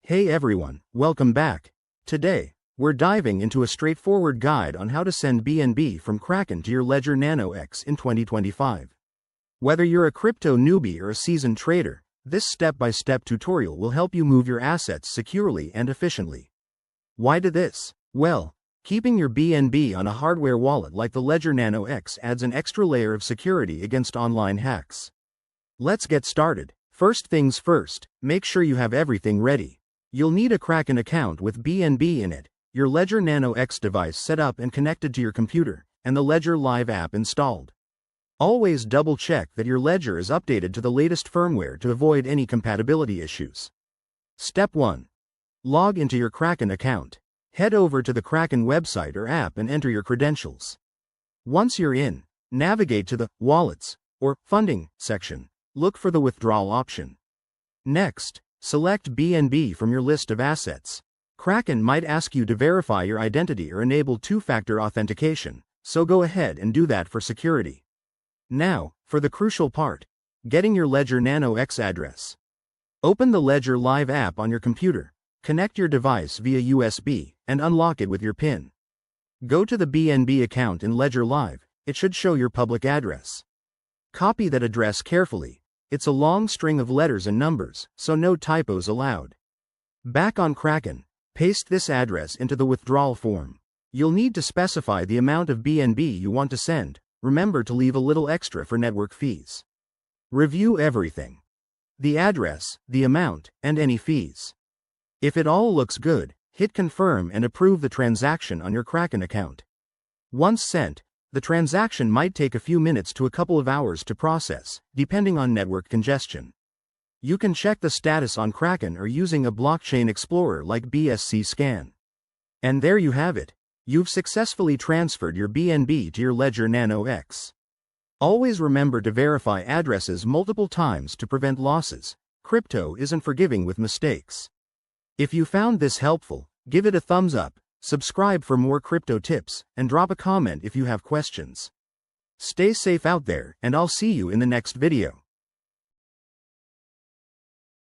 Hey everyone, welcome back. Today, we're diving into a straightforward guide on how to send BNB from Kraken to your Ledger Nano X in 2025. Whether you're a crypto newbie or a seasoned trader, this step-by-step tutorial will help you move your assets securely and efficiently. Why do this? Well, keeping your BNB on a hardware wallet like the Ledger Nano X adds an extra layer of security against online hacks. Let's get started. First things first, make sure you have everything ready. You'll need a Kraken account with BNB in it, your Ledger Nano X device set up and connected to your computer, and the Ledger Live app installed. Always double-check that your Ledger is updated to the latest firmware to avoid any compatibility issues. Step 1. Log into your Kraken account. Head over to the Kraken website or app and enter your credentials. Once you're in, navigate to the Wallets or Funding section. Look for the Withdrawal option. Next, select BNB from your list of assets. Kraken might ask you to verify your identity or enable two-factor authentication, so go ahead and do that for security. Now, for the crucial part, getting your Ledger Nano X address. Open the Ledger Live app on your computer, connect your device via USB, and unlock it with your PIN. Go to the BNB account in Ledger Live. It should show your public address. Copy that address carefully. It's a long string of letters and numbers, so no typos allowed. Back on Kraken, paste this address into the withdrawal form. You'll need to specify the amount of BNB you want to send. Remember to leave a little extra for network fees. Review everything: the address, the amount, and any fees. If it all looks good, hit confirm and approve the transaction on your Kraken account. Once sent, the transaction might take a few minutes to a couple of hours to process, depending on network congestion. You can check the status on Kraken or using a blockchain explorer like BSC Scan. And there you have it. You've successfully transferred your BNB to your Ledger Nano X. Always remember to verify addresses multiple times to prevent losses. Crypto isn't forgiving with mistakes. If you found this helpful, give it a thumbs up. Subscribe for more crypto tips, and drop a comment if you have questions. Stay safe out there, and I'll see you in the next video.